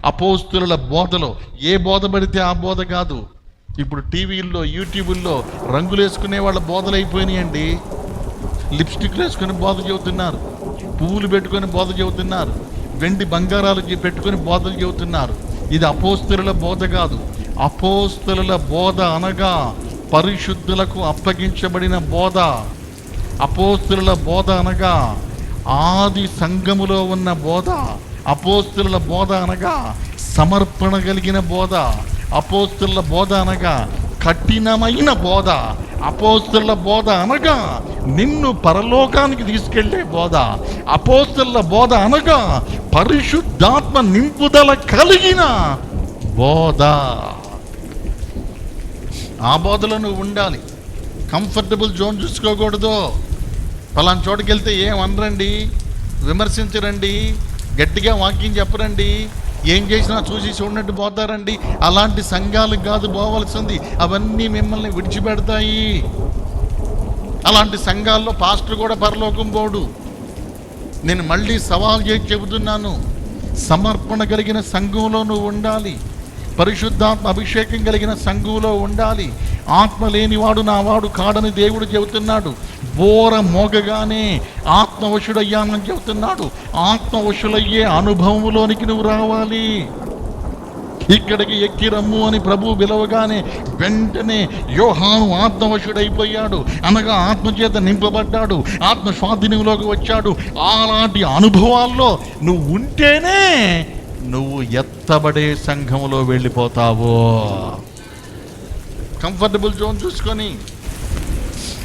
అపోస్తుల బోధలో ఏ బోధ పడితే ఆ బోధ కాదు. ఇప్పుడు టీవీల్లో యూట్యూబుల్లో రంగులు వేసుకునే వాళ్ళ బోధలు అయిపోయినాయండి. లిప్స్టిక్లు వేసుకొని బోధ చెబుతున్నారు, పువ్వులు పెట్టుకొని బోధ చెబుతున్నారు, వెండి బంగారాలు పెట్టుకొని బోధలు చెబుతున్నారు. ఇది అపోస్తుల బోధ కాదు. అపోస్తుల బోధ అనగా పరిశుద్ధులకు అప్పగించబడిన బోధ. అపోస్తుల బోధ అనగా ఆది సంఘములో ఉన్న బోధ. అపోస్తుల బోధ అనగా సమర్పణ కలిగిన బోధ. అపోస్తుల బోధ అనగా కఠినమైన బోధ. అపోస్తుల బోధ అనగా నిన్ను పరలోకానికి తీసుకెళ్లే బోధ. అపోస్తుల బోధ అనగా పరిశుద్ధాత్మ నింపుదల కలిగిన బోధ. ఆ బోధలో నువ్వు ఉండాలి. కంఫర్టబుల్ జోన్ చూసుకోకూడదు. పలానా చోటుకి వెళ్తే ఏమనరండి, విమర్శించరండి, గట్టిగా వాక్యం చెప్పరండి, ఏం చేసినా చూసి చూడనట్టు పోతారండి. అలాంటి సంఘాలకు కాదు పోవలసింది. అవన్నీ మిమ్మల్ని విడిచిపెడతాయి. అలాంటి సంఘాల్లో పాస్టర్ కూడా పరలోకం పోడు. నేను మళ్ళీ సవాల్ చేసి చెబుతున్నాను, సమర్పణ కలిగిన సంఘంలో నువ్వు ఉండాలి. పరిశుద్ధాత్మ అభిషేకం కలిగిన సంఘంలో ఉండాలి. ఆత్మ లేనివాడు నా వాడు కాడని దేవుడు చెబుతున్నాడు. బోర మోగగానే ఆత్మవశుడయ్యానని చెబుతున్నాడు. ఆత్మవశులయ్యే అనుభవంలోనికి నువ్వు రావాలి. ఇక్కడికి ఎక్కి రమ్ము అని ప్రభు పిలవగానే వెంటనే యోహాను ఆత్మవశుడైపోయాడు, అనగా ఆత్మచేత నింపబడ్డాడు, ఆత్మ స్వాధీనంలోకి వచ్చాడు. అలాంటి అనుభవాల్లో నువ్వు ఉంటేనే నువ్వు ఎత్తబడే సంఘంలో వెళ్ళిపోతావు. కంఫర్టబుల్ జోన్ చూసుకొని,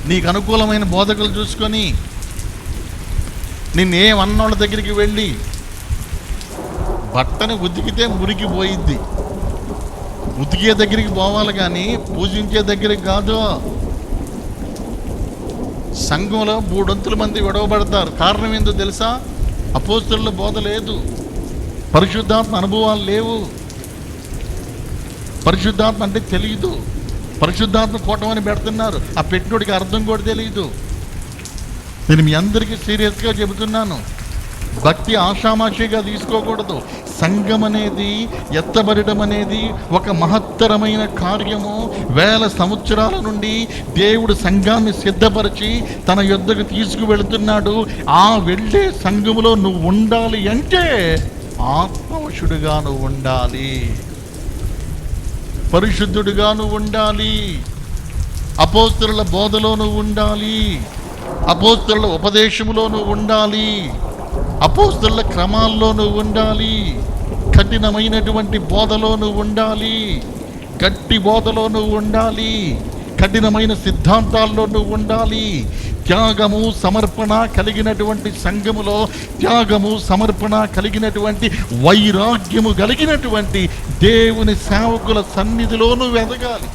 నీకు అనుకూలమైన బోధకులు చూసుకొని, నిన్నేమన్నోళ్ళ దగ్గరికి వెళ్ళి బట్టని ఉతికితే మురికి పోయిద్ది. ఉతికే దగ్గరికి పోవాలి కానీ పూజించే దగ్గరికి కాదు. సంఘంలో 300 మంది విడవబడతారు. కారణం ఏందో తెలుసా? అపోస్తలుల బోధ లేదు, పరిశుద్ధాత్మ అనుభవాలు లేవు. పరిశుద్ధాత్మ అంటే తెలియదు. పరిశుద్ధాత్మ కూటమని పెడుతున్నారు, ఆ పెట్టినోడికి అర్థం కూడా తెలియదు. నేను మీ అందరికీ సీరియస్గా చెబుతున్నాను, భక్తి ఆషామాషిగా తీసుకోకూడదు. సంఘం అనేది, ఎత్తబడడం అనేది ఒక మహత్తరమైన కార్యము. వేల సంవత్సరాల నుండి దేవుడు సంఘాన్ని సిద్ధపరిచి తన యొద్దకు తీసుకువెళుతున్నాడు. ఆ వెళ్ళే సంఘములో నువ్వు ఉండాలి అంటే ఆత్మవశుడుగా నువ్వు ఉండాలి, పరిశుద్ధుడిగా నువ్వు ఉండాలి, అపోస్తలుల బోధలో నువ్వు ఉండాలి, అపోస్తలుల ఉపదేశములో నువ్వు ఉండాలి, అపోస్తలుల క్రమాల్లో నువ్వు ఉండాలి, కఠినమైనటువంటి బోధలో నువ్వు ఉండాలి, గట్టి బోధలో నువ్వు ఉండాలి, కఠినమైన సిద్ధాంతాల్లో నువ్వు ఉండాలి. త్యాగము సమర్పణ కలిగినటువంటి సంఘములో, త్యాగము సమర్పణ కలిగినటువంటి వైరాగ్యము కలిగినటువంటి దేవుని సేవకుల సన్నిధిలో నువ్వు ఎదగాలి.